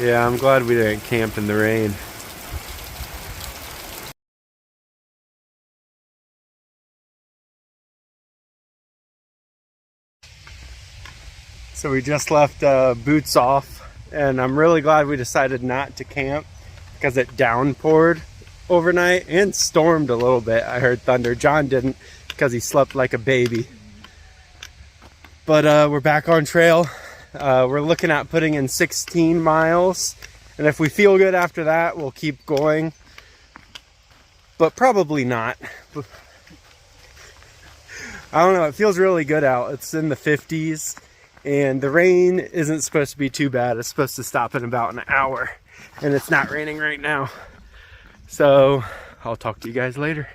Yeah, I'm glad we didn't camp in the rain. So we just left boots off, and I'm really glad we decided not to camp because it downpoured overnight and stormed a little bit. I heard thunder. John didn't because he slept like a baby. But we're back on trail. We're looking at putting in 16 miles. And if we feel good after that, we'll keep going. But probably not. I don't know. It feels really good out. It's in the 50s. And the rain isn't supposed to be too bad. It's supposed to stop in about an hour. And it's not raining right now. So I'll talk to you guys later.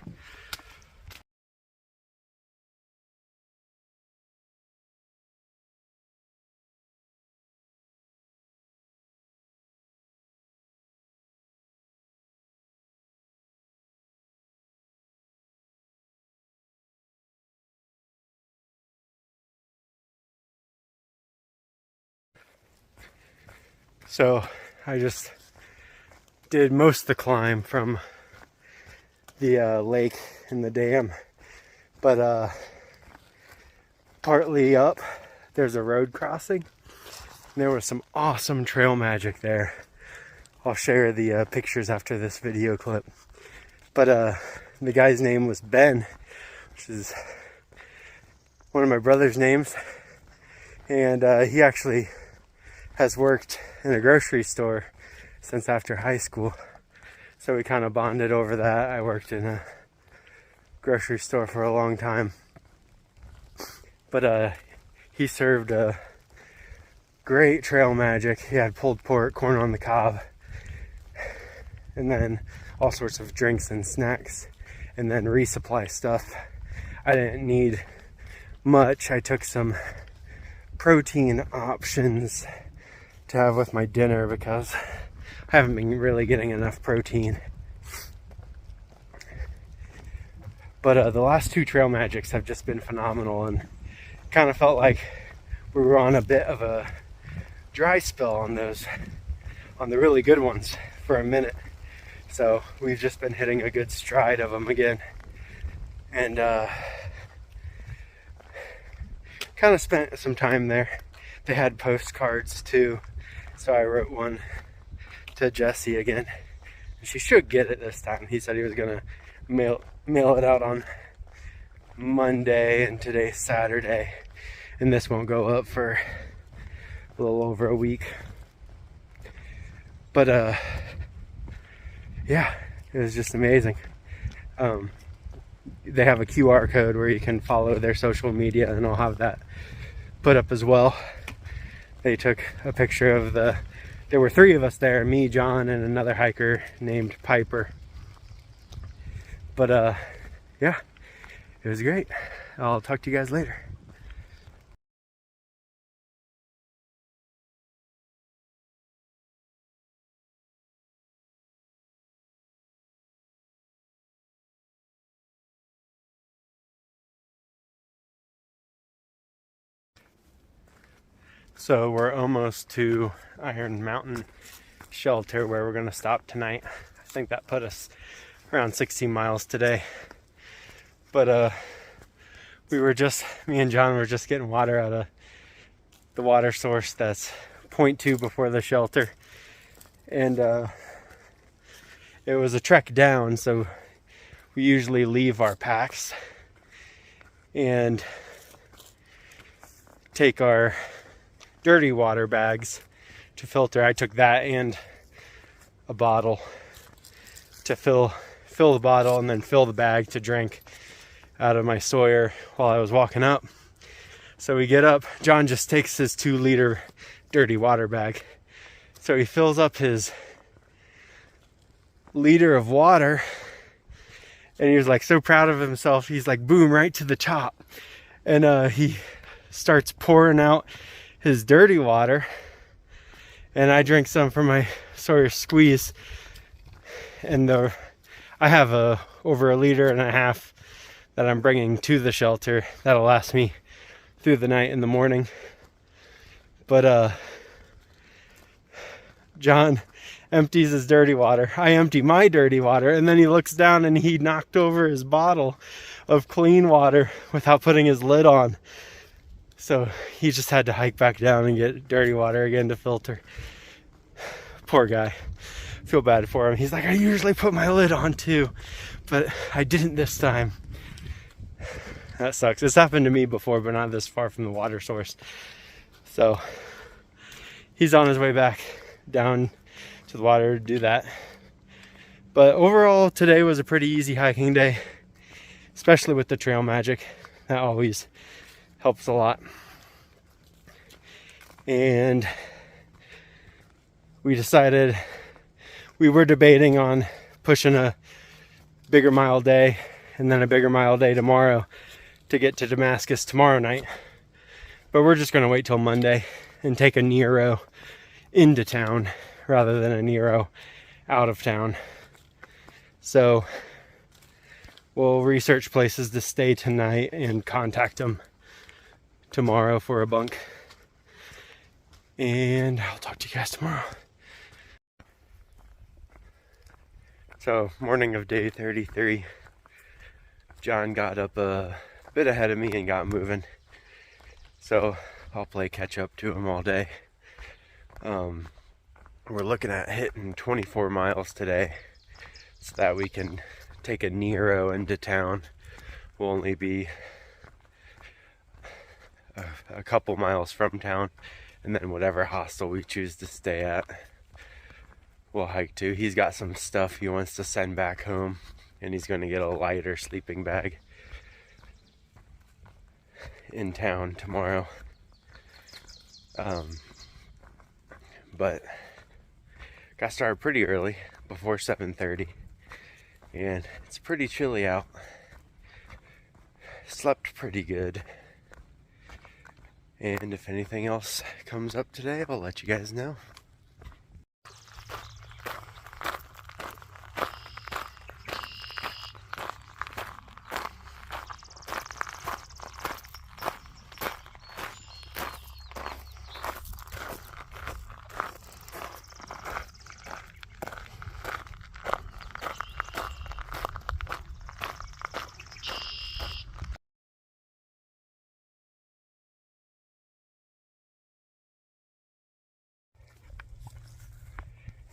So I just did most of the climb from the lake and the dam, but partly up there's a road crossing. And there was some awesome trail magic there. I'll share the pictures after this video clip. But the guy's name was Ben, which is one of my brother's names, and he actually has worked in a grocery store since after high school. So we kind of bonded over that. I worked in a grocery store for a long time. But he served great trail magic. He had pulled pork, corn on the cob, and then all sorts of drinks and snacks, and then resupply stuff. I didn't need much. I took some protein options to have with my dinner because I haven't been really getting enough protein. But the last two trail magics have just been phenomenal, and kind of felt like we were on a bit of a dry spell on those, on the really good ones for a minute. So we've just been hitting a good stride of them again, and kind of spent some time there. They had postcards too, so I wrote one to Jesse again. She should get it this time. He said he was gonna mail it out on Monday, and today's Saturday, and this won't go up for a little over a week. But yeah, it was just amazing. They have a QR code where you can follow their social media, and I'll have that put up as well. They took a picture of there were three of us there, me, John, and another hiker named Piper. But yeah, it was great. I'll talk to you guys later. So we're almost to Iron Mountain Shelter where we're going to stop tonight. I think that put us around 16 miles today. But me and John were just getting water out of the water source that's 0.2 before the shelter. And it was a trek down, so we usually leave our packs and take our dirty water bags to filter. I took that and a bottle to fill the bottle and then fill the bag to drink out of my Sawyer while I was walking up. So we get up, John just takes his 2-liter dirty water bag. So he fills up his liter of water, and he was like so proud of himself. He's like, boom, right to the top. And he starts pouring out his dirty water, and I drink some from my Sawyer Squeeze. And I have over 1.5 liters that I'm bringing to the shelter that'll last me through the night and the morning. But John empties his dirty water. I empty my dirty water, and then he looks down and he knocked over his bottle of clean water without putting his lid on. So he just had to hike back down and get dirty water again to filter. Poor guy. Feel bad for him. He's like, I usually put my lid on too, but I didn't this time. That sucks. This happened to me before, but not this far from the water source. So he's on his way back down to the water to do that. But overall, today was a pretty easy hiking day, especially with the trail magic. That always helps a lot. And we decided, we were debating on pushing a bigger mile day and then a bigger mile day tomorrow to get to Damascus tomorrow night. But we're just going to wait till Monday and take a Nero into town rather than a Nero out of town. So we'll research places to stay tonight and contact them tomorrow for a bunk. And I'll talk to you guys tomorrow. So, morning of day 33. John got up a bit ahead of me and got moving. So, I'll play catch up to him all day. We're looking at hitting 24 miles today so that we can take a Nero into town. We'll only be a couple miles from town, and then whatever hostel we choose to stay at, we'll hike to. He's got some stuff he wants to send back home, and he's going to get a lighter sleeping bag in town tomorrow. But got started pretty early, before 7:30, and it's pretty chilly out. Slept pretty good. And if anything else comes up today, I'll let you guys know.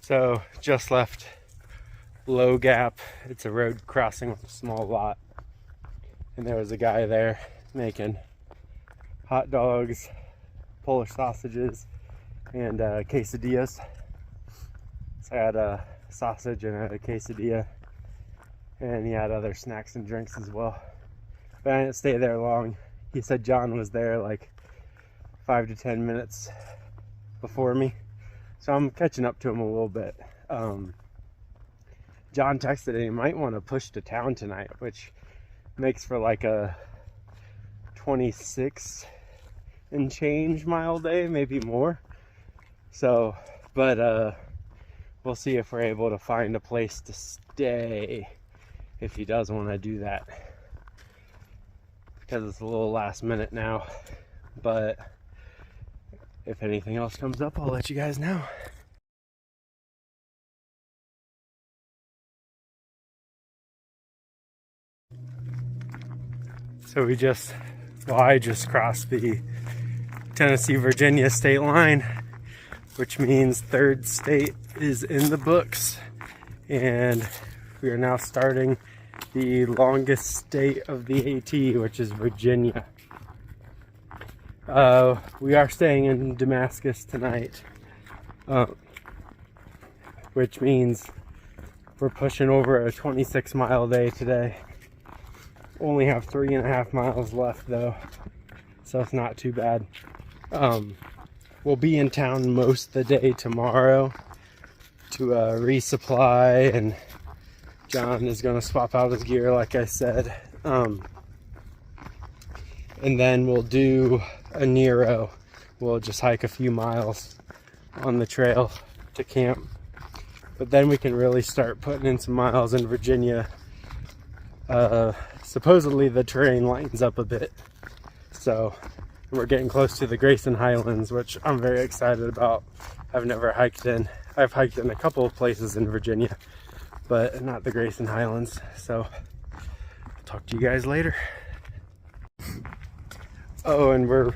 So, just left Low Gap. It's a road crossing with a small lot. And there was a guy there making hot dogs, Polish sausages, and quesadillas. So I had a sausage and a quesadilla. And he had other snacks and drinks as well. But I didn't stay there long. He said John was there like 5 to 10 minutes before me. So I'm catching up to him a little bit. John texted and he might want to push to town tonight, which makes for like a 26 and change mile day, maybe more. So, but we'll see if we're able to find a place to stay if he does want to do that. Because it's a little last minute now. But if anything else comes up, I'll let you guys know. So I just crossed the Tennessee-Virginia state line, which means third state is in the books. And we are now starting the longest state of the AT, which is Virginia. We are staying in Damascus tonight, which means we're pushing over a 26-mile day today. Only have 3.5 miles left though, so it's not too bad. We'll be in town most of the day tomorrow to resupply, and John is going to swap out his gear like I said. And then we'll do a Nero. We'll just hike a few miles on the trail to camp. But then we can really start putting in some miles in Virginia. Supposedly the terrain lightens up a bit. So And we're getting close to the Grayson Highlands, which I'm very excited about. I've never hiked in. I've hiked in a couple of places in Virginia, but not the Grayson Highlands. So I'll talk to you guys later. Oh, and we're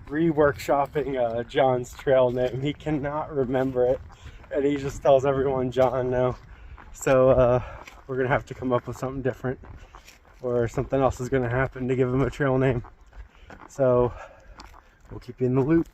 re-workshopping John's trail name. He cannot remember it, and he just tells everyone John now. So we're gonna have to come up with something different, or something else is gonna happen to give him a trail name. So we'll keep you in the loop.